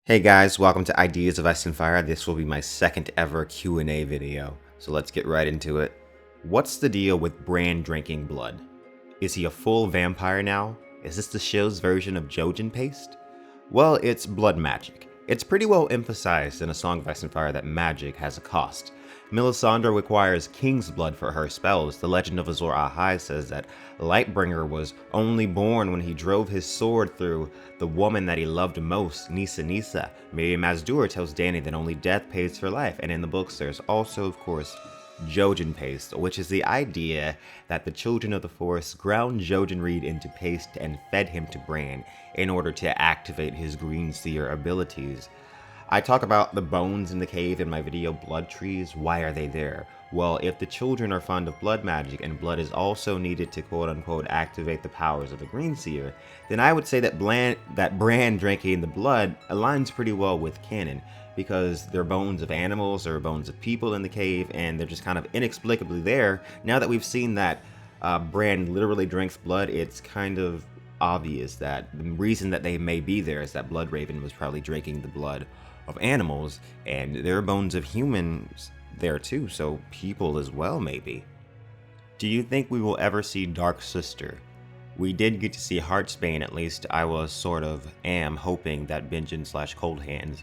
Hey guys, welcome to Ideas of Ice and Fire. This will be my second ever Q&A video, so let's get right into it. What's the deal with Bran drinking blood? Is he a full vampire now? Is this the show's version of Jojen paste? Well, it's blood magic. It's pretty well emphasized in A Song of Ice and Fire that magic has a cost. Melisandre requires king's blood for her spells. The legend of Azor Ahai says that Lightbringer was only born when he drove his sword through the woman that he loved most, Nissa Nissa. Miriam Mazdur tells Dany that only death pays for life, and in the books there's also, of course, Jojen paste, which is the idea that the children of the forest ground Jojen reed into paste and fed him to Bran in order to activate his green seer abilities. I talk about the bones in the cave in my video Blood Trees. Why are they there? Well, if the children are fond of blood magic and blood is also needed to quote-unquote activate the powers of the green seer, then I would say that Bran drinking the blood aligns pretty well with canon, because they're bones of animals or bones of people in the cave, and they're just kind of inexplicably there. Now that we've seen that Bran literally drinks blood, it's kind of obvious that the reason that they may be there is that Bloodraven was probably drinking the blood of animals, and there are bones of humans there too, so people as well maybe. Do you think we will ever see Dark Sister? We did get to see Heartsbane, at least I am hoping that Benjen / Cold Hands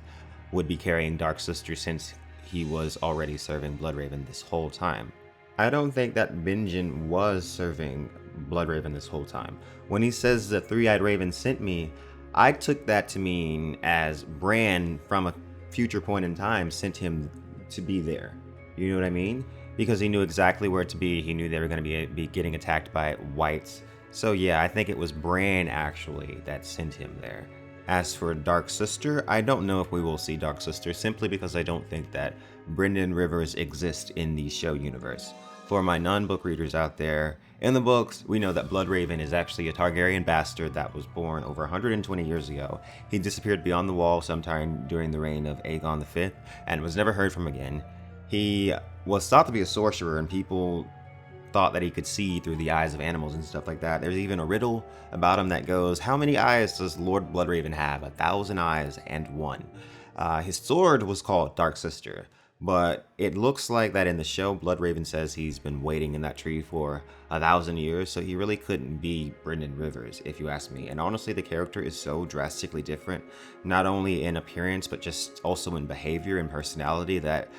would be carrying Dark Sister since he was already serving Bloodraven this whole time. I don't think that Benjen was serving Bloodraven this whole time. When he says the three-eyed raven sent me, I took that to mean as Bran from a future point in time sent him to be there. You know what I mean? Because he knew exactly where to be. He knew they were going to be getting attacked by whites. So yeah, I think it was Bran actually that sent him there. As for Dark Sister, I don't know if we will see Dark Sister simply because I don't think that Brynden rivers exist in the show universe. For my non-book readers out there, in the books, we know that Bloodraven is actually a Targaryen bastard that was born over 120 years ago. He disappeared beyond the wall sometime during the reign of Aegon V and was never heard from again. He was thought to be a sorcerer, and people thought that he could see through the eyes of animals and stuff like that. There's even a riddle about him that goes, how many eyes does Lord Bloodraven have? 1,000 eyes and one. His sword was called Dark Sister, but it looks like that in the show, Bloodraven says he's been waiting in that tree for 1,000 years, so he really couldn't be Brynden Rivers, if you ask me. And honestly, the character is so drastically different, not only in appearance, but just also in behavior and personality, that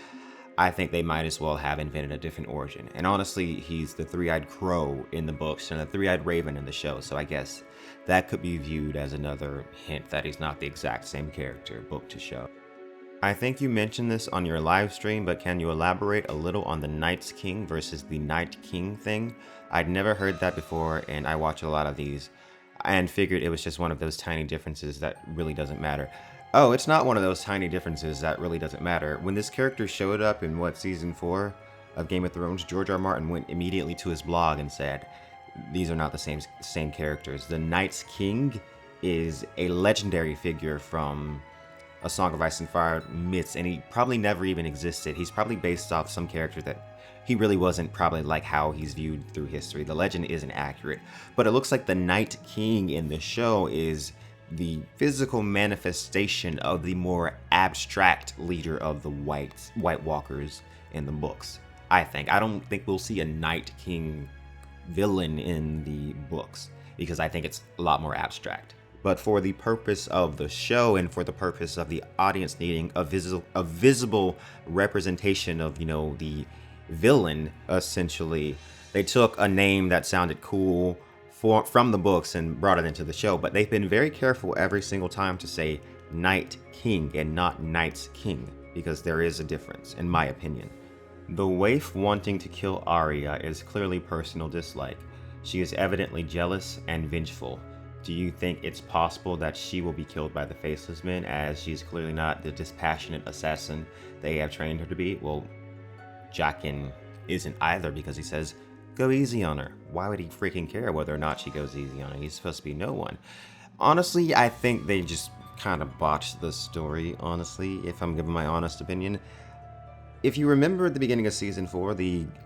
I think they might as well have invented a different origin. And honestly, he's the three-eyed crow in the books and the three-eyed raven in the show, so I guess that could be viewed as another hint that he's not the exact same character, book to show. I think you mentioned this on your live stream, but can you elaborate a little on the Night's King versus the Night King thing? I'd never heard that before, and I watch a lot of these, and figured it was just one of those tiny differences that really doesn't matter. Oh, it's not one of those tiny differences that really doesn't matter. When this character showed up in, season 4 of Game of Thrones, George R. R. Martin went immediately to his blog and said, these are not the same characters. The Night's King is a legendary figure from A Song of Ice and Fire myths, and he probably never even existed. He's probably based off some character that he really wasn't probably like how he's viewed through history. The legend isn't accurate, but it looks like the Night King in the show is the physical manifestation of the more abstract leader of the White Walkers in the books. I don't think we'll see a Night King villain in the books, because I think it's a lot more abstract. But for the purpose of the show and for the purpose of the audience needing a visible representation of, the villain, essentially, they took a name that sounded cool from the books and brought it into the show. But they've been very careful every single time to say Night King and not Night's King, because there is a difference, in my opinion. The waif wanting to kill Arya is clearly personal dislike. She is evidently jealous and vengeful. Do you think it's possible that she will be killed by the Faceless Men, as she's clearly not the dispassionate assassin they have trained her to be? Well, Jaqen isn't either, because he says, go easy on her. Why would he freaking care whether or not she goes easy on her? He's supposed to be no one. Honestly, I think they just kind of botched the story, honestly, if I'm giving my honest opinion. If you remember at the beginning of season 4,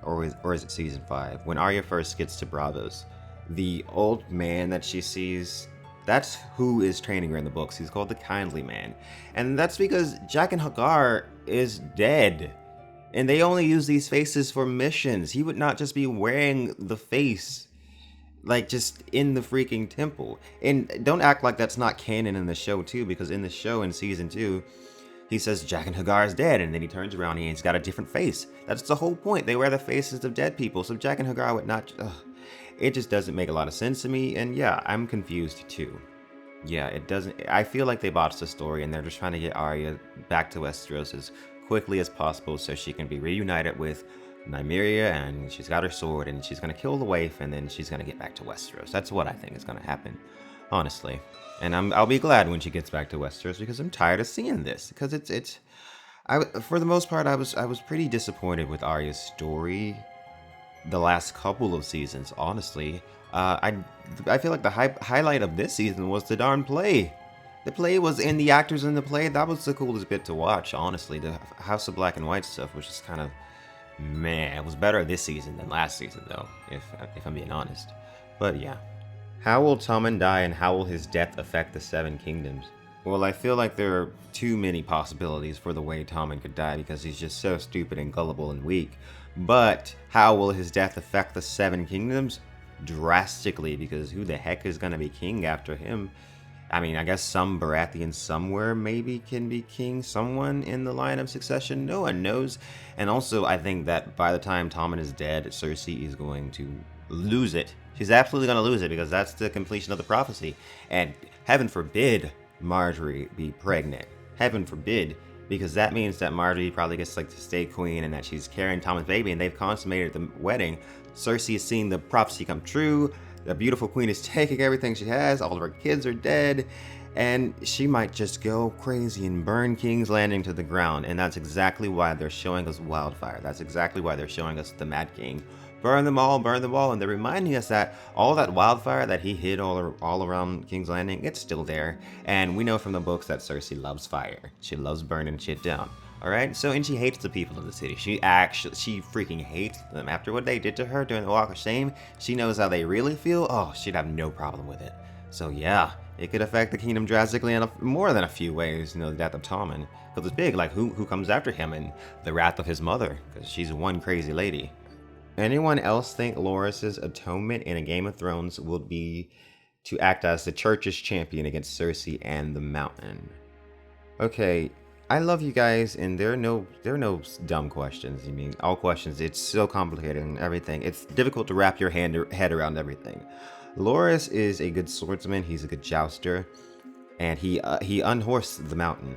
or is it season 5, when Arya first gets to Braavos, the old man that she sees That's who is training her in the books. He's called the Kindly Man. And that's because Jaqen H'ghar is dead. And they only use these faces for missions. He would not just be wearing the face, like, just in the freaking temple. And don't act like that's not canon in the show, too, because in the show in season 2, he says Jaqen H'ghar is dead, and then he turns around and he's got a different face. That's the whole point. They wear the faces of dead people, so Jaqen H'ghar would not... It just doesn't make a lot of sense to me, and yeah, I'm confused too. Yeah, it doesn't... I feel like they botched the story, and they're just trying to get Arya back to Westeros as quickly as possible so she can be reunited with Nymeria, and she's got her sword, and she's going to kill the waif, and then she's going to get back to Westeros. That's what I think is going to happen, honestly. And I'll be glad when she gets back to Westeros, because I'm tired of seeing this. Because for the most part, I was pretty disappointed with Arya's story the last couple of seasons, honestly. I feel like the highlight of this season was the darn play. The play was in the actors in the play. That was the coolest bit to watch, honestly. The House of Black and White stuff was just kind of meh. It was better this season than last season, though, if I'm being honest. But yeah. How will Tommen die, and how will his death affect the Seven Kingdoms? Well, I feel like there are too many possibilities for the way Tommen could die because he's just so stupid and gullible and weak. But how will his death affect the Seven Kingdoms? Drastically, because who the heck is going to be king after him? I mean, I guess some Baratheon somewhere maybe can be king. Someone in the line of succession. No one knows. And also, I think that by the time Tommen is dead, Cersei is going to lose it. She's absolutely going to lose it because that's the completion of the prophecy. And heaven forbid Marjorie be pregnant. Heaven forbid, because that means that Marjorie probably gets like to stay queen and that she's carrying Tommen's baby, and they've consummated the wedding. Cersei is seeing the prophecy come true. The beautiful queen is taking everything she has. All of her kids are dead. And she might just go crazy and burn King's Landing to the ground. And that's exactly why they're showing us wildfire. That's exactly why they're showing us the Mad King. Burn them all, burn them all. And they're reminding us that all that wildfire that he hid all around King's Landing, it's still there. And we know from the books that Cersei loves fire. She loves burning shit down. Alright, so, and she hates the people of the city. She freaking hates them. After what they did to her during the Walk of Shame, she knows how they really feel. Oh, she'd have no problem with it. So yeah, it could affect the kingdom drastically in more than a few ways, you know, the death of Tommen. Because it's big, like who comes after him and the wrath of his mother, because she's one crazy lady. Anyone else think Loras' atonement in a Game of Thrones will be to act as the church's champion against Cersei and the Mountain? Okay, I love you guys, and there are no dumb questions. I mean, all questions, it's so complicated and everything. It's difficult to wrap your head around everything. Loras is a good swordsman, he's a good jouster, and he unhorsed the Mountain.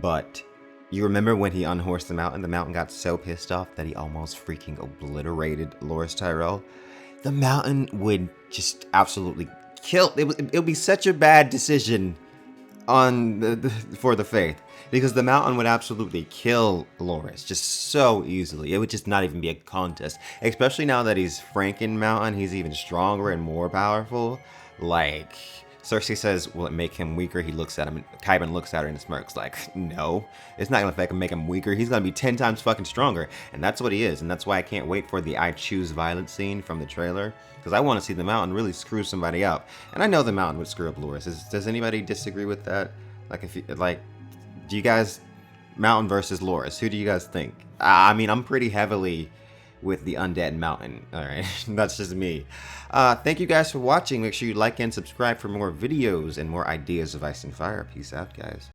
But you remember when he unhorsed the Mountain got so pissed off that he almost freaking obliterated Loras Tyrell. The Mountain would just absolutely kill. It would be such a bad decision for the faith, because the Mountain would absolutely kill Loras just so easily. It would just not even be a contest, especially now that he's Franken Mountain. He's even stronger and more powerful. Like, Cersei says, will it make him weaker? He looks at him, and Qyburn looks at her and smirks like, no, it's not gonna make him weaker. He's gonna be 10 times fucking stronger. And that's what he is. And that's why I can't wait for the I choose violence scene from the trailer, because I want to see the Mountain really screw somebody up. And I know the Mountain would screw up Loras. Does anybody disagree with that? Like, do you guys, Mountain versus Loras, who do you guys think? I mean, I'm pretty heavily with the undead Mountain. Alright, that's just me. Thank you guys for watching. Make sure you like and subscribe for more videos and more ideas of Ice and Fire. Peace out, guys.